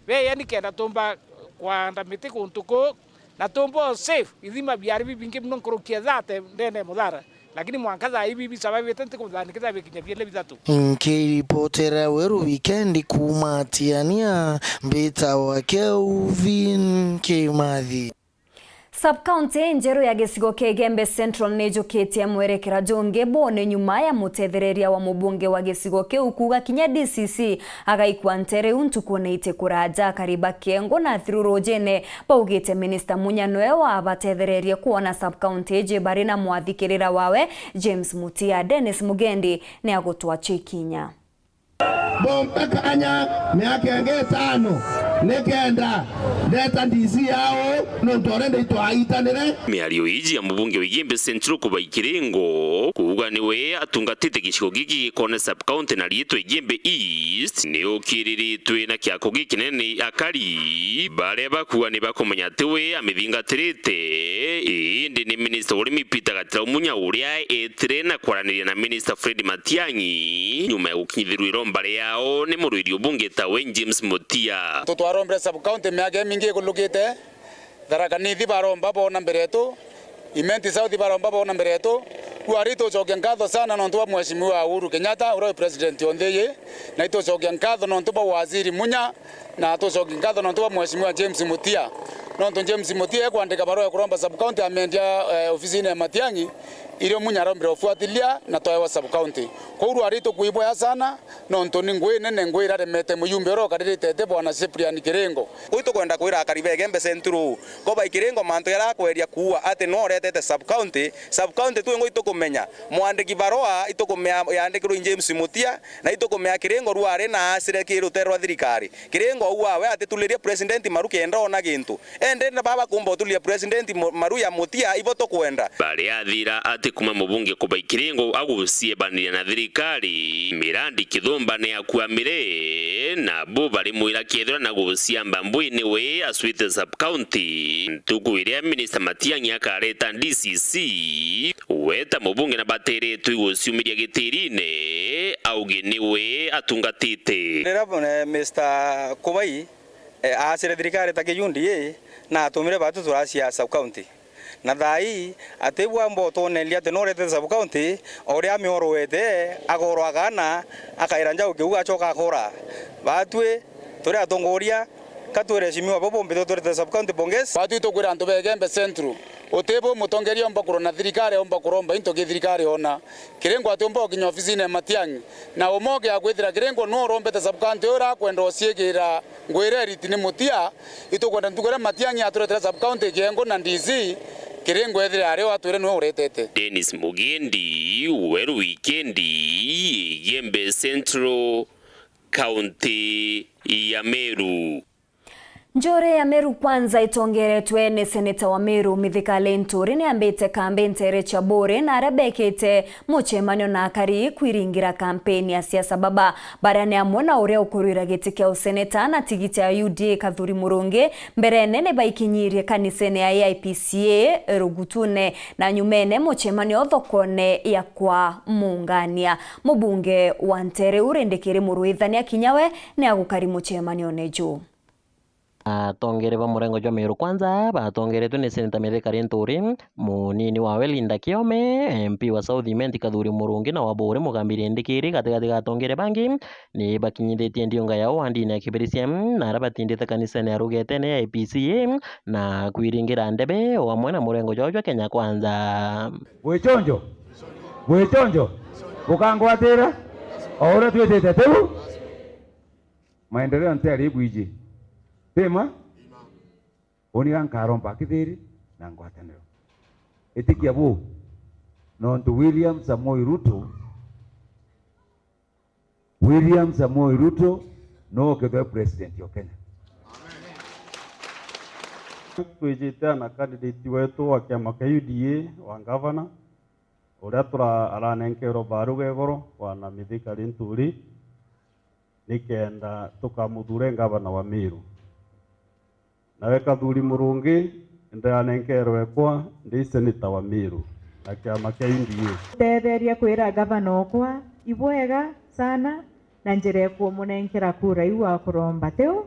S9: we yani kenda tumba kwanda miti kuntuko na tumbo safe idhima biarbi bingi mnon krokia dhate ndene mudhara lakini mwankaza hivi sababu tente kumdhani kiza bikinya vile Ithatu
S6: Nkiripotera Weru Wikendi kumatiania mbita wa Kelvin Kimathi.
S1: Sub-county njeru ya gicigo Kigembe Central nejukitie mwerekera jonge bone nyuma ya mutethereria wa mubunge wa gicigo kiu kuga kinya DCC agaikwa ntere untukune ite kuraja kariba Kiengo na Thirurojene baugite minister Munyanoe wa abatethereria kuona sub-county je bari na mwathikirira wawe James Mutia Dennis Mugendi ne agotwa Kinya
S10: bomba kanya miaka enge tano nekenda ndeta DC yao nontorende itwaitanire
S12: miario iji ya mubunge wa Kigembe Central kuba Ikirengo kuga niwe atungatite gicigo giki kone sub county na rietwa Kigembe East ni ukiriritwe na kiako gikinene akari bare bakuwa ni bakomenya tiwe amithingatirite indi ni minister urimi Peter Gatira Munya uria etire na kwaraniria na minister Fred Matiang'i nyuma ya gukinyithirwa irombare yao ni muruiri ubunge Thaa James Mutia
S14: tutwarombre sub county miaka mingi kulukite tharakanithi baromba bona mbere yetu imenti South baromba bona mbere yetu kuarito chokia ngatho sana nontu wa mheshimiwa Uhuru Kenyatta uro president ondeye na ito chokia ngatho nontu wa waziri Munya na to chokia ngatho nontu wa mheshimiwa James Mutia nontu James Mutia kuandika barua ya kuromba sub county amendia ofisini ya Matiang'i ile Munya rombere ofuatilia na toa sub county kouru arito kuiboya sana nontu ni ngwe nene ngwe iraremete muyumbe ro karirite bwana Cyprian Kirengo
S15: kuito kwenda kwira karibe Kigembe Central ko ba Kirengo manto yara kweria kuwa ate no retete sub county tu ngo itokumenya mwandiki barua itokumenya yandikirwo James Mutia na itokumenya Kirengo ruare na asire kiruterwa thirikari Kirengo uwawe ate tuliria president Maruki endona gintu ende na baba kumba tuliria president Maruya Mutia iboto kwenda
S12: bali athira ati kuma mubunge kuba Ikirengo agusie banira na thirikari mirandi kithumba ne akuamire na bo bali muira kethira na gusia mbambwini we aswite sub county ntuku iria minister Matiang'i akareta DCC weta mubunge na batere tuigusiumiria gitirine augini we atungatite
S15: rera Mr. Kubai asire thirikari takiyundi na atumire batu turacia sub county na thai atebwa mboto nelia ate no rete sub county oria miorowete agorwa gana akairanja ukiuga achoka akora batwe tore atongoria katwere shimiwa bobo mbeto tore sub county bongesi
S14: batu itokwira antu be Kigembe Central otebo mutongeria omba kurona thirikari omba kuromba into githirikari ona Kirengo atomba okinya ofisini ya Matiang'i na omoge akwithira Kirengo no rombete sub county ora kwenda osiegira ngwire ritini Mutia itokwenda ntukora Matiang'i aturete sub county Kiengo na DC Kirengo ethire ario atwire no uretete
S12: Dennis Mugendi Weru Wikendi Kigembe Central County ya Meru.
S1: Njore ya Meru kwanza itongeretwe ni seneta wa Meru Mithika Lenturi ni ambite kambi Tere Chabore na arabekete muchemanyo na akari kwiringira kampeni ya siasa baba barani amona uria ukurira giti kia useneta na tigiti ya UDA Kathuri Murungi mbere nene baikinyirie kanisene ya IPCA Rugutune na nyumene muchemanyo thokone ya kwa muungania mubunge wa Ntere urendekere muruithania Kinyawe ni agukari muchemanyo neju
S16: tongere ba murengo jwa Meru kwanza batongere tu ni seneta Mithika Lenturi munini wawe Linda Kiome MP wa South Imenti Kathuri Murungi na wabore mugambiri ndikiri katikati gatongere bangi ni bakinyithitie ndionga yao andini ya Kiberisiam na arabatindite kanisa ne arugete ne IPCA na kwiringira ndebe wamwe na murengo jwa Kenya kwanza
S20: bwechonjo bukangwatira ora twetete tu maendeleo ntari bwiji tema oniga nkaromba kithiri na ngwataniro etikia bu nontu William Samoei Ruto no ketho president yo Kenya
S17: twijite na candidate wetu wa kiama kia UDA wa governor uria aranenkerwo baru gegoro wana Mithika Lenturi nikenda tukamuthure governor wa Meru nawe Kathuri Murungi ndanenkerwe kwa ndi seneta wa Meru na kiama kia UDA
S27: tetheria kwira governor okwa ibwega sana na njire ku munenkera kura iwa kuromba teo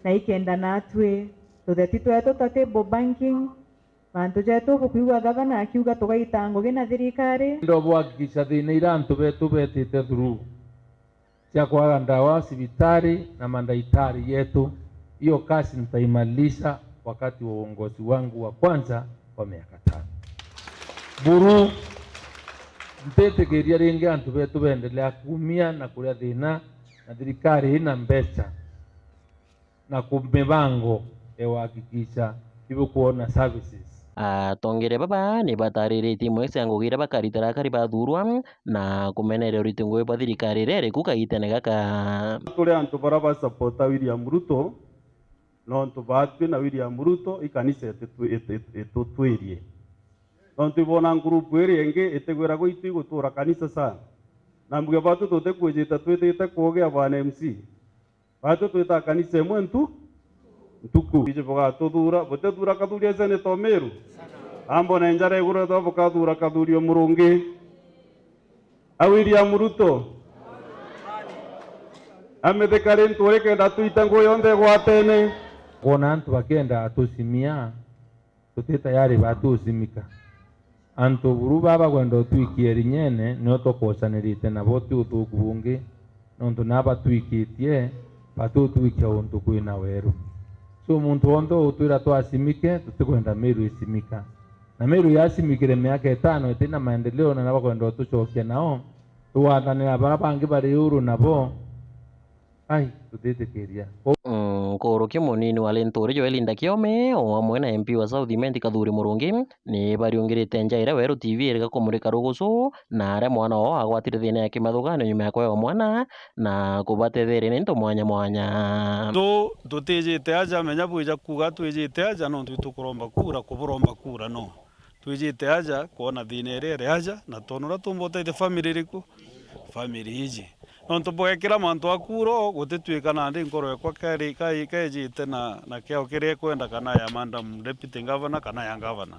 S27: na ikenda natwe tutheti twetu twa table banking bantu jetu kuigua gavana akiuga tugaitango gina thirikari
S20: ndo bwakikisha thina irantu betu betite through cia kwaga ndawa sibitari na mandaitari yetu. Hiyo kazi nitaimalisha wakati wa uongozi wangu wa kwanza wa miaka 5. Buru ntetegeria ringi antu betu bendelea kumia na kuria thina na thirikari ina mbeca na kumibango ewakikisha ibo kuona services.
S16: Tongere baba ni batarĩrĩtie imwe cia ngũgĩra bakaritara kari bathurwa na kumenerera ũritũ ngũĩ bwa thirikari rere kukaitene gaka
S17: tũrĩ antu bara ba support William Ruto no tubatwe na William Ruto ikanisa etutwirie no tubona group ĩrĩa ĩngĩ ĩtegwera gũitũ gũtũra kanisa sana na mbuge batu tũtekwĩjĩta twĩtĩte kũgĩa bwana MC batu twĩta kanisa ĩmwe ntuku ije boga tuthura bote thura kathuria Senator Meru ambo na njara iguru to boka thura kathurio Murungi William Ruto amethekare ntore kenda tuita ngo yonde gwatene
S20: kona antu bakenda atusimia tutita yari batusimika antu buru baba gwendo twikie rinyene no tokosanirite na botu uthukubungi nontu naba twikitie batutwikia untu kwina Weru. So muntu ondo utwira twasimike tutikwenda Meru isimika na Meru yasimikire miaka 5 itina maendeleo na nabakwenda tucokia nao tuwatanira bara bangi bari uru nabo ai tutitekeria
S16: korokia munini wa Lentore Joel Ndakiome o amwe na MP wa South Imenti Kathuri Murungi ni bariungirite njaira Weru TV erega kumurika rugucu na aria mwana wao agwatire thina ya kimathugano nyuma ya kwa mwana na kubatethera ni nto mwanya mwanya
S11: tutijite aja menya bwija kuga twijite aja no tukuromba kura kuburomba kura no twijite aja kuona thina erere aja na tonora tumboteite family riku family hiji nonto bwekira mantu akuro gutitwika na ndi ngoro yakwa kai kaijite na kio kirie kwenda kana ya madam deputy governor kana ya governor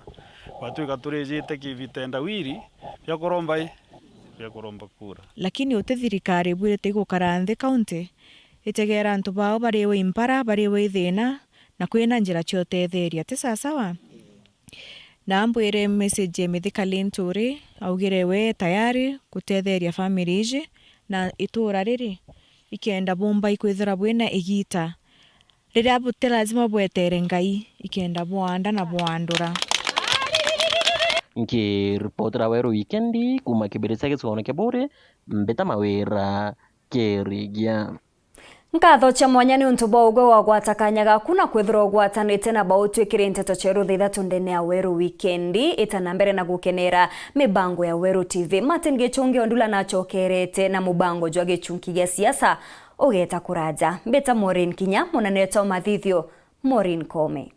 S11: batwika turijite kivitenda wiri ya kuromba kura
S13: lakini uti thirikari bwirite igukara nthi county itegera antu bao bariwe impara bariwe thina na kwina njira ciotetheria ti sawa na ambwire message mithika Lentore augire we tayari gutetheria family iji na itura riri ikenda bomba ikwithira bwina igita riria buti lazima bwetere Ngai ikenda bwanda na bwandura.
S16: Ngiripotera Weru Wikendi kuma kibirisa gĩcigo kia Bore mbeta mawĩra kĩrigia
S1: Nkatho cha mwanya ni untu bwa ugwe wa gwatakanyaga kuna kwithira gwatanite na bautwikire nteto cheru Ithatu ndene ya Weru Wikendi itana mbere na gukenera mibango ya Weru TV Martin Gichungi ondula na chokerete na mubango jwa gichunki gya siasa ogeta kuraja mbeta MAUREEN kinya munaneto mathithio MAUREEN Kome.